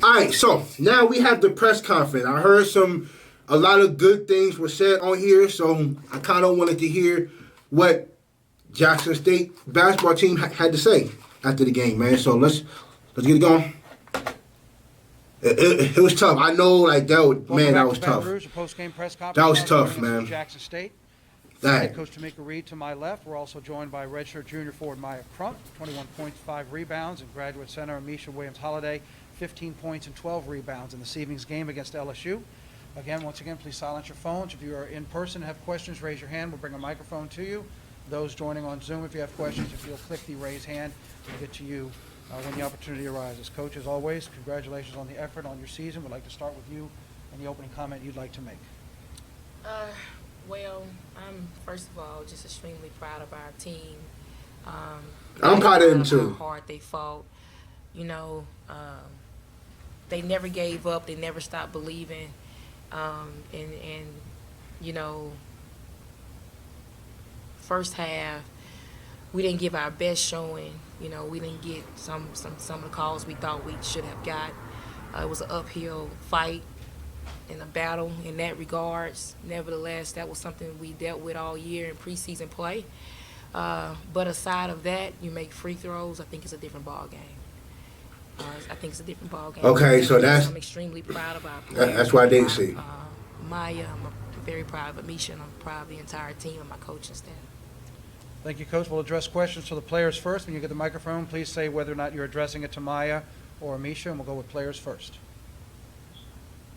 All right, so now we have the press conference. I heard a lot of good things were said on here, so I kind of wanted to hear what Jackson State basketball team had to say after the game, man. So let's get it going. It was tough. I know, like that was tough. Post-game press conference. That was tough, man. Jackson State. That. Head coach Tamika Reed to my left. We're also joined by redshirt junior forward Maya Crump, 21 points, 5 rebounds, and graduate center Amisha Williams-Holiday, 15 points and 12 rebounds in this evening's game against LSU. Once again, please silence your phones. If you are in person and have questions, raise your hand. We'll bring a microphone to you. Those joining on Zoom, if you have questions, if you'll click the raise hand, we'll get to you when the opportunity arises. Coach, as always, congratulations on the effort on your season. We'd like to start with you and the opening comment you'd like to make. Well, I'm first of all just extremely proud of our team. I'm proud of them too. How hard they fought. They never gave up. They never stopped believing. First half, we didn't give our best showing. We didn't get some of the calls we thought we should have got. It was an uphill fight and a battle in that regards. Nevertheless, that was something we dealt with all year in preseason play. But aside of that, you make free throws. I think it's a different ball game. Okay, so I'm extremely proud of our players. That's what I didn't see. Maya, I'm very proud of Amisha, and I'm proud of the entire team and my coaching staff. Thank you, Coach. We'll address questions to the players first. When you get the microphone, please say whether or not you're addressing it to Maya or Amisha, and we'll go with players first.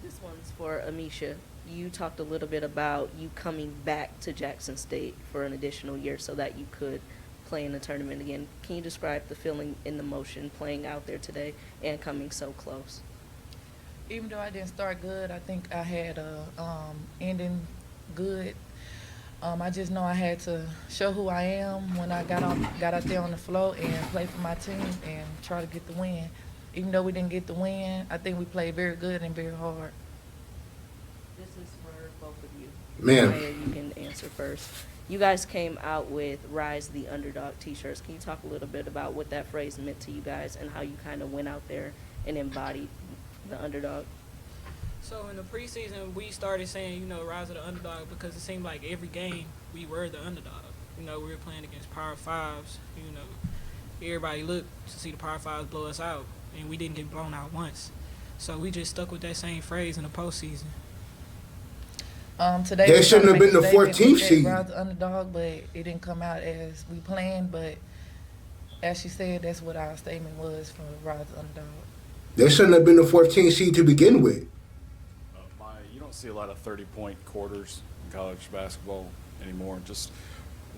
This one's for Amisha. You talked a little bit about you coming back to Jackson State for an additional year so that you could play in the tournament again. Can you describe the feeling in the motion playing out there today and coming so close? Even though I didn't start good, I think I had a ending good. I just know I had to show who I am when I got out there on the floor and play for my team and try to get the win. Even though we didn't get the win, I think we played very good and very hard. This is for both of you. Man. Maya, you can answer first. You guys came out with Rise the Underdog t-shirts. Can you talk a little bit about what that phrase meant to you guys and how you kind of went out there and embodied the underdog? So in the preseason, we started saying, Rise of the Underdog because it seemed like every game we were the underdog. We were playing against Power Fives. Everybody looked to see the Power Fives blow us out, and we didn't get blown out once. So we just stuck with that same phrase in the postseason. Today they shouldn't have been the 14th seed. Rise the Underdog, but it didn't come out as we planned. But as she said, that's what our statement was for Rise the Underdog. They shouldn't have been the 14th seed to begin with. You don't see a lot of 30-point quarters in college basketball anymore. Just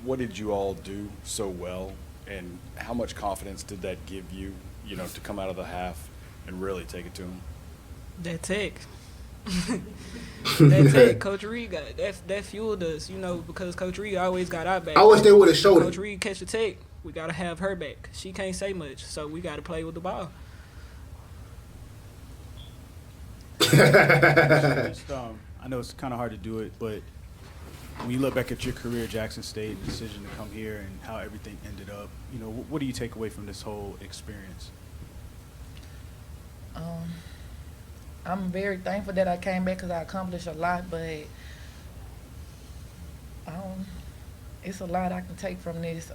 what did you all do so well, and how much confidence did that give you, to come out of the half and really take it to them? That tech. That tech, Coach Reed got that fueled us, because Coach Reed always got our back. I wish they would have showed Coach Reed catch the tech. We got to have her back. She can't say much, so we got to play with the ball. I know it's kind of hard to do it, but when you look back at your career at Jackson State, the decision to come here and how everything ended up, what do you take away from this whole experience? I'm very thankful that I came back because I accomplished a lot, but it's a lot I can take from this.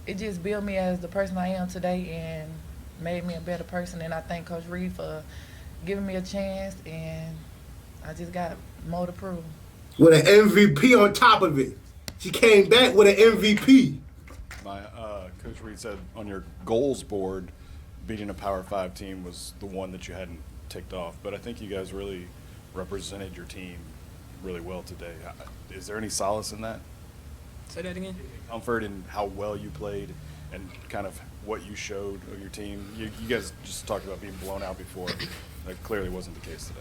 It just built me as the person I am today and made me a better person, and I thank Coach Reed for giving me a chance, and I just got more to prove. With an MVP on top of it. She came back with an MVP. Coach Reed said on your goals board, beating a Power 5 team was the one that you hadn't ticked off, but I think you guys really represented your team really well today. Is there any solace in that? Say that again? Comfort in how well you played and kind of what you showed of your team. You guys just talked about being blown out before. That clearly wasn't the case today.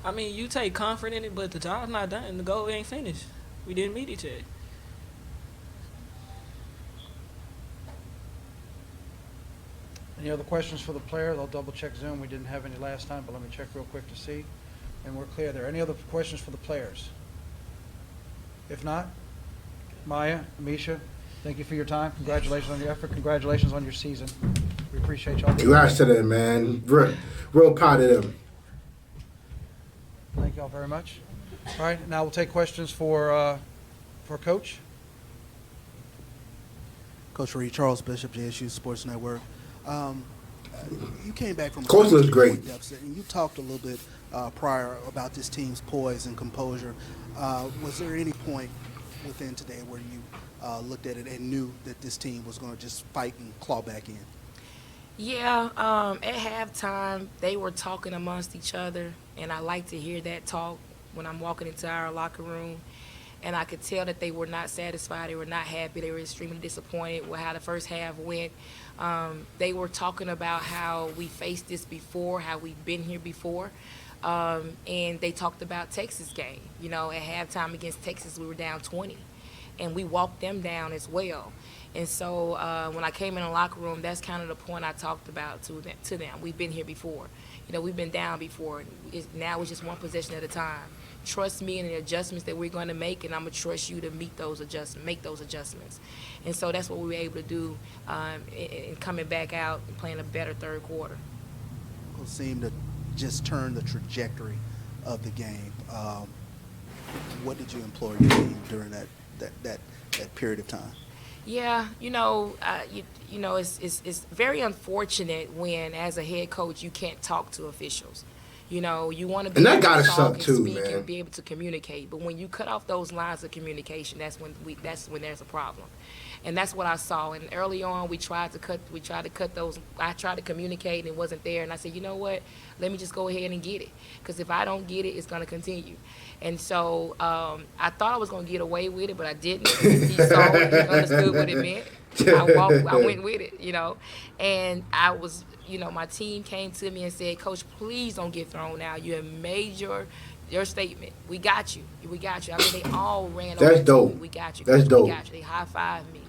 I mean, you take comfort in it, but the job's not done. The goal ain't finished. We didn't meet each other. Any other questions for the player? They'll double check Zoom. We didn't have any last time, but let me check real quick to see. And we're clear there. Any other questions for the players? If not, Maya, Amisha, thank you for your time. Congratulations on your effort. Congratulations on your season. We appreciate y'all. Congrats to them, man. real proud of them. Thank y'all very much. All right, now we'll take questions for Coach. Coach Reed, Charles Bishop, JSU Sports Network. You came back from a Coach looks great. deficit, and you talked a little bit prior about this team's poise and composure. Was there any point within today where you looked at it and knew that this team was going to just fight and claw back in? Yeah, at halftime, they were talking amongst each other, and I like to hear that talk when I'm walking into our locker room. And I could tell that they were not satisfied. They were not happy. They were extremely disappointed with how the first half went. They were talking about how we faced this before, how we've been here before. And they talked about Texas game. You know, at halftime against Texas, we were down 20. And we walked them down as well. And so when I came in the locker room, that's kind of the point I talked about to them. We've been here before. You know, we've been down before. Now it's just one possession at a time. Trust me in the adjustments that we're going to make, and I'm going to trust you to make those adjustments. And so that's what we were able to do in coming back out and playing a better third quarter. It seemed to just turn the trajectory of the game. What did you implore your team during that period of time? Yeah, it's very unfortunate when, as a head coach, you can't talk to officials. You know, you want to be able to talk and speak and be able to communicate. But when you cut off those lines of communication, that's when there's a problem. And that's what I saw. And early on, we tried to cut those. I tried to communicate and it wasn't there. And I said, you know what? Let me just go ahead and get it. Because if I don't get it, it's going to continue. And so I thought I was going to get away with it, but I didn't. He saw it and understood what it meant. I went with it, you know. And I was, my team came to me and said, Coach, please don't get thrown out. You have made your statement. We got you. We got you. I mean, they all ran over. That's dope. We got you. That's dope. We got you. They high-fived me,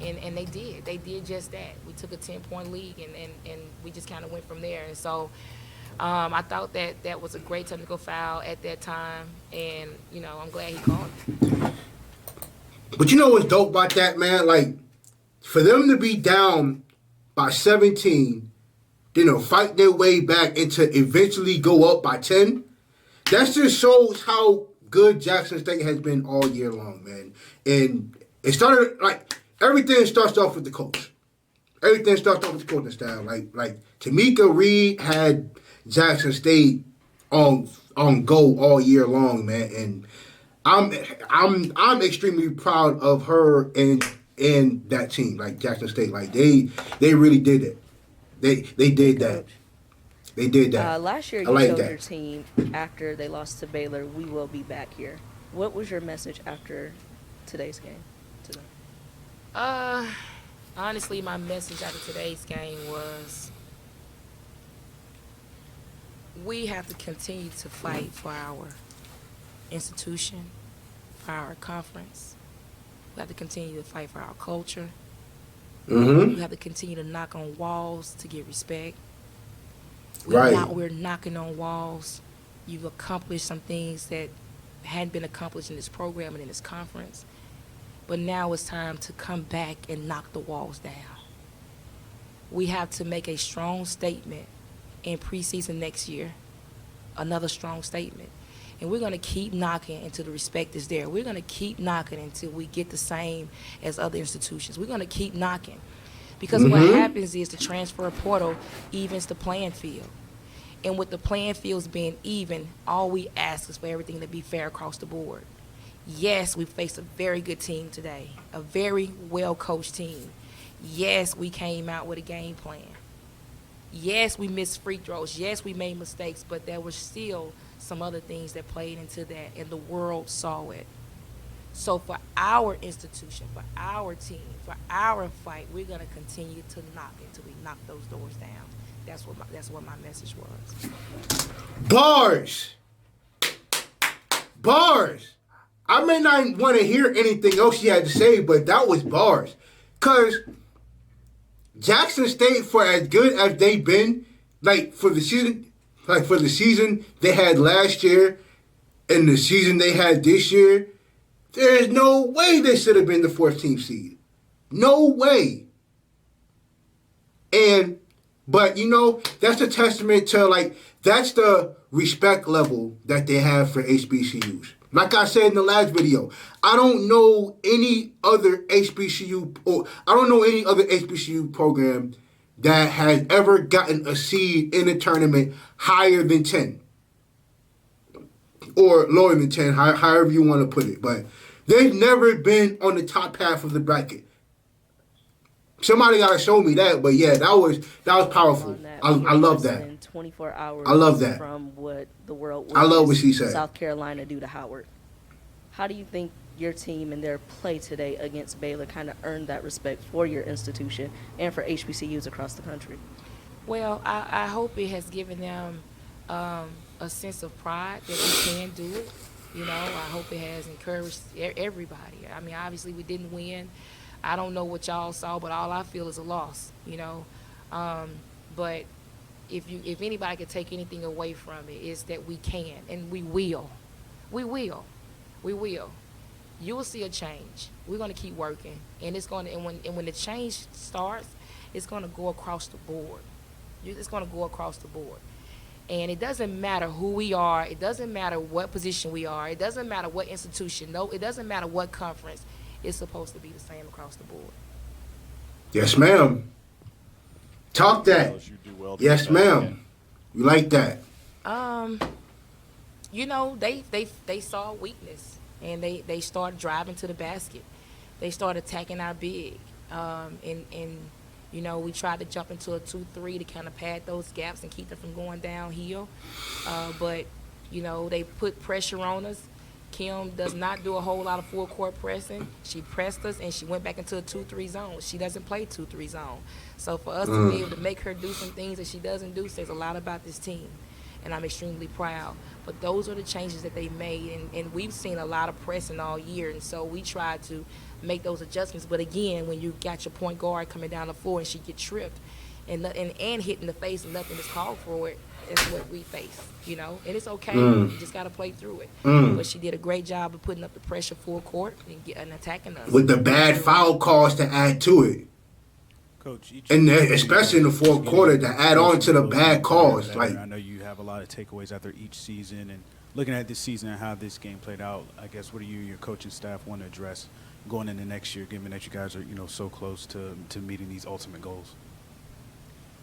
and they did. They did just that. We took a 10-point lead, and we just kind of went from there. And so I thought that was a great technical foul at that time, and, I'm glad he called it. But you know what's dope about that, man? Like, for them to be down by 17, fight their way back and to eventually go up by 10, that just shows how good Jackson State has been all year long, man. And it started, everything starts off with the coach. Everything starts off with the coaching style. Like Tamika Reed had Jackson State on go all year long, man. And I'm extremely proud of her and that team, like Jackson State. Like they really did it. They did that. They did that. Last year you told your team after they lost to Baylor, we will be back here. What was your message after today's game to them? Honestly, my message after today's game was we have to continue to fight for our institution, for our conference. We have to continue to fight for our culture. Mm-hmm. We have to continue to knock on walls to get respect. We're knocking on walls. You've accomplished some things that hadn't been accomplished in this program and in this conference. But now it's time to come back and knock the walls down. We have to make a strong statement in preseason next year, another strong statement. And we're going to keep knocking until the respect is there. We're going to keep knocking until we get the same as other institutions. We're going to keep knocking. Because what happens is the transfer portal evens the playing field. And with the playing fields being even, all we ask is for everything to be fair across the board. Yes, we faced a very good team today, a very well-coached team. Yes, we came out with a game plan. Yes, we missed free throws. Yes, we made mistakes, but there were still some other things that played into that, and the world saw it. So for our institution, for our team, for our fight, we're going to continue to knock until we knock those doors down. That's what my message was. Bars. I may not want to hear anything else she had to say, but that was bars. Because Jackson State, for as good as they've been, for the season they had last year and the season they had this year, there's no way they should have been the 14th seed. No way. And But you know, that's a testament to like that's the respect level that they have for HBCUs. Like I said in the last video, I don't know any other HBCU or I don't know any other HBCU program that has ever gotten a seed in a tournament higher than 10 or lower than 10, however you want to put it. But they've never been on the top half of the bracket. Somebody gotta show me that, but yeah, that was powerful. On that, I love less that. than 24 hours I love that. from what the world I love what witnessed she said. South Carolina do to Howard. How do you think your team and their play today against Baylor kind of earned that respect for your institution and for HBCUs across the country? Well, I hope it has given them a sense of pride that we can do it. You know, I hope it has encouraged everybody. I mean, obviously we didn't win. I don't know what y'all saw, but all I feel is a loss, you know. But if anybody could take anything away from it, is that we can, and we will. We will. We will. You will see a change. We're going to keep working, and it's going to. And when the change starts, it's going to go across the board. It's going to go across the board. And it doesn't matter who we are. It doesn't matter what position we are. It doesn't matter what institution. No, it doesn't matter what conference. It's supposed to be the same across the board. Yes, ma'am. Talk that. You do well to Yes, get that ma'am. again. You like that? You know, they saw weakness, and they started driving to the basket. They started attacking our big, and you know, we tried to jump into a 2-3 to kind of pad those gaps and keep them from going downhill. But you know, they put pressure on us. Kim does not do a whole lot of full court pressing. She pressed us, and she went back into a 2-3 zone. She doesn't play 2-3 zone. So for us to be able to make her do some things that she doesn't do says a lot about this team, and I'm extremely proud. But those are the changes that they made, and we've seen a lot of pressing all year, and so we tried to make those adjustments. But again, when you got your point guard coming down the floor and she get tripped and hit in the face and nothing is called for it, is what we face, you know, and it's okay. You just got to play through it. But she did a great job of putting up the pressure full court and attacking us. With the bad foul calls to add to it. Coach, And especially in the fourth quarter to add on to the bad calls. Like, I know you have a lot of takeaways after each season, and looking at this season and how this game played out, I guess what do you and your coaching staff want to address going into next year, given that you guys are, you know, so close to meeting these ultimate goals?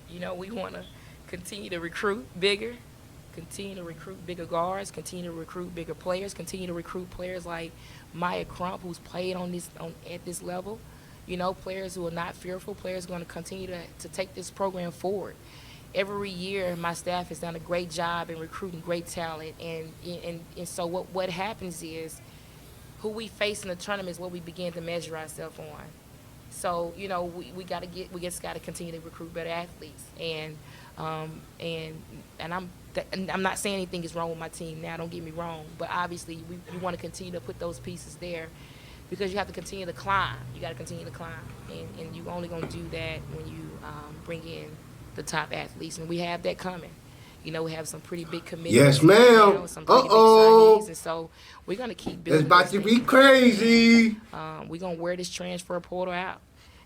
You know, we want to continue to recruit bigger, continue to recruit bigger guards, continue to recruit bigger players, continue to recruit players like Maya Crump, who's played at this level. You know, players who are not fearful, players who are going to continue to take this program forward. Every year, my staff has done a great job in recruiting great talent, and so what happens is who we face in the tournament is what we begin to measure ourselves on. So, you know, we just got to continue to recruit better athletes, and I'm not saying anything is wrong with my team now. Don't get me wrong, but obviously we want to continue to put those pieces there because you have to continue to climb. You got to continue to climb, and you're only going to do that when you bring in the top athletes, and we have that coming. You know, we have some pretty big commitments. yes, ma'am. Some pretty big signees, and so we're going to keep It's building. about this to thing. be crazy. We're going to wear this transfer portal out.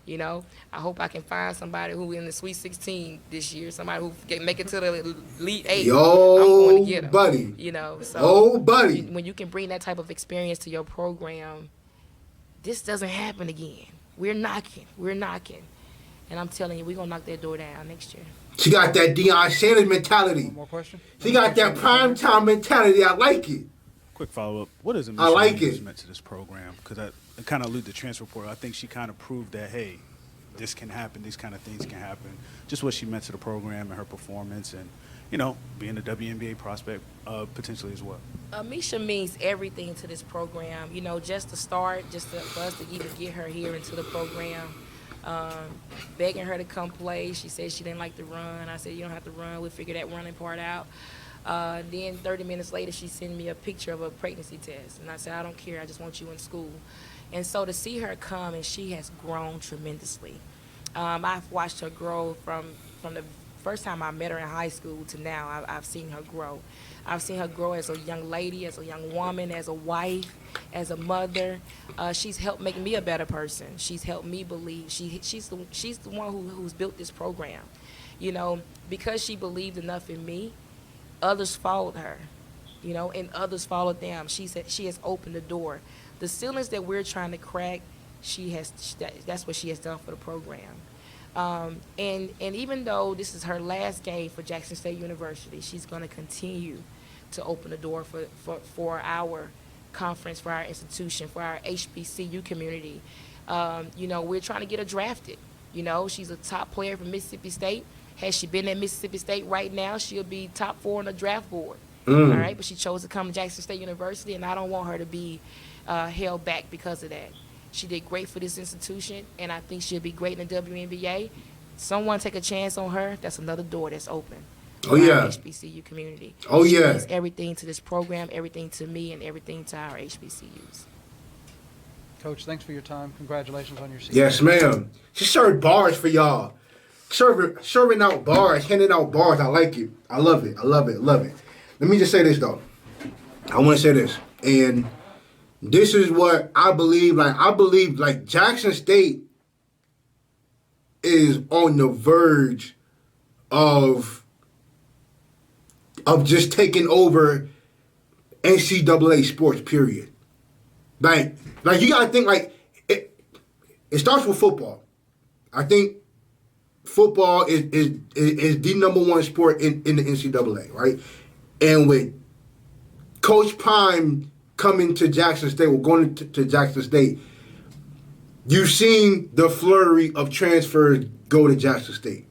You know, I hope I can find somebody who in the Sweet 16 this year, somebody who can make it to the Elite 8. I'm going to get 'em, buddy. You know, so Oh, buddy. when you can bring that type of experience to your program, this doesn't happen again. We're knocking. And I'm telling you, we're going to knock that door down next year. She got that Deion Sanders mentality. One more question? She got that prime time mentality. I like it. Quick follow-up. What does I like Amisha it. meant to this program? Because I kind of allude to transfer portal. I think she kind of proved that, hey, this can happen. These kind of things can happen. Just what she meant to the program and her performance and, you know, being a WNBA prospect potentially as well. Misha means everything to this program. You know, just to start, for us to even get her here into the program, begging her to come play. She said she didn't like to run. I said, you don't have to run. We'll figure that running part out. Then 30 minutes later, she sent me a picture of a pregnancy test. And I said, I don't care. I just want you in school. And so to see her come, and she has grown tremendously. I've watched her grow from the first time I met her in high school to now. I've seen her grow. I've seen her grow as a young lady, as a young woman, as a wife, as a mother. She's helped make me a better person. She's helped me believe. She's the one who's built this program. You know, because she believed enough in me, others followed her, you know, and others followed them. She said she has opened the door. The ceilings that we're trying to crack, that's what she has done for the program. And even though this is her last game for Jackson State University, she's going to continue to open the door for our conference, for our institution, for our HBCU community. You know, we're trying to get her drafted. You know, she's a top player from Mississippi State. Had she been at Mississippi State right now, she'll be top 4 on the draft board. All right, but she chose to come to Jackson State University, and I don't want her to be held back because of that. She did great for this institution, and I think she'll be great in the WNBA. Someone take a chance on her, that's another door that's open. Oh, yeah. Our HBCU community. Oh, She yeah. means everything to this program, everything to me, and everything to our HBCUs. Coach, thanks for your time. Congratulations on your season. Yes, ma'am. She served bars for y'all. Serving out bars, handing out bars. I like it. I love it. I love it. Love it. Let me just say this, though. I want to say this. And this is what I believe. I believe Jackson State is on the verge of just taking over NCAA sports, period. Like you gotta think it starts with football. I think football is the number one sport in the NCAA, right? And with Coach Prime coming to Jackson State, or going to Jackson State, you've seen the flurry of transfers go to Jackson State.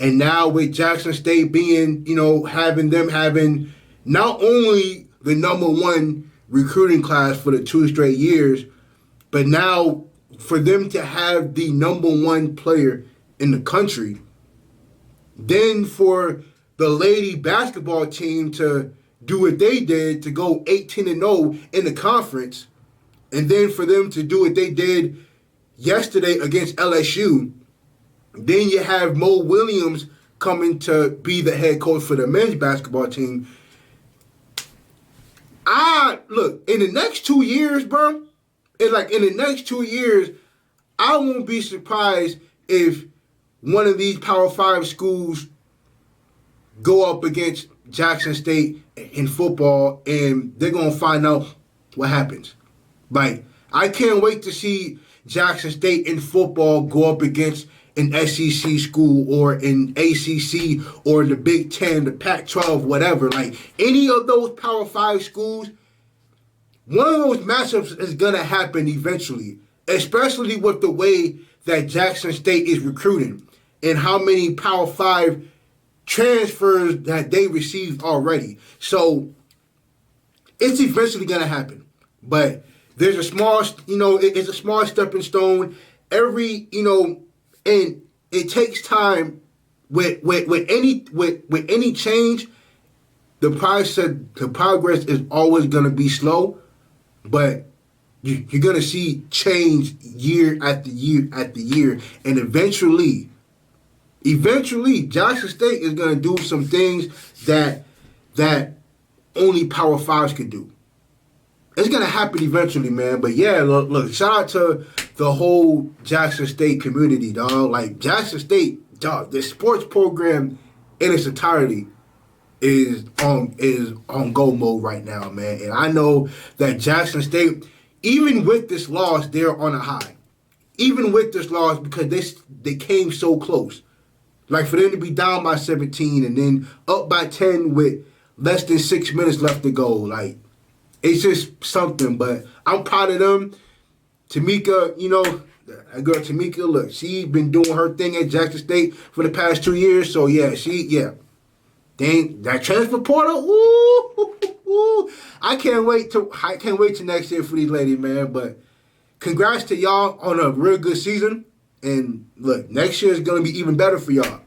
And now with Jackson State being, having not only the number one recruiting class for the 2 straight years, but now for them to have the number one player in the country, then for the lady basketball team to do what they did, to go 18-0 in the conference, and then for them to do what they did yesterday against LSU, then you have Mo Williams coming to be the head coach for the men's basketball team. Look, in the next 2 years, bro, in the next 2 years, I won't be surprised if one of these Power 5 schools go up against Jackson State in football, and they're going to find out what happens. I can't wait to see Jackson State in football go up against an SEC school or an ACC or the Big Ten, the Pac-12, whatever. Any of those Power 5 schools, one of those matchups is going to happen eventually, especially with the way that Jackson State is recruiting and how many Power 5 transfers that they received already. So it's eventually going to happen. But there's a small, it's a small stepping stone. And it takes time with any change. The progress is always going to be slow, but you're going to see change year after year after year, and eventually, Jackson State is going to do some things that only Power 5s could do. It's going to happen eventually, man. But yeah, look, shout out to the whole Jackson State community, dog. Jackson State, dog, the sports program in its entirety is on go mode right now, man. And I know that Jackson State, even with this loss, they're on a high. Even with this loss, because they came so close. For them to be down by 17 and then up by 10 with less than 6 minutes left to go, it's just something. But I'm proud of them. Tamika, that girl Tamika, look, she's been doing her thing at Jackson State for the past 2 years. So yeah, Dang, that transfer portal, ooh, I can't wait to next year for these ladies, man. But congrats to y'all on a real good season. And look, next year is gonna be even better for y'all.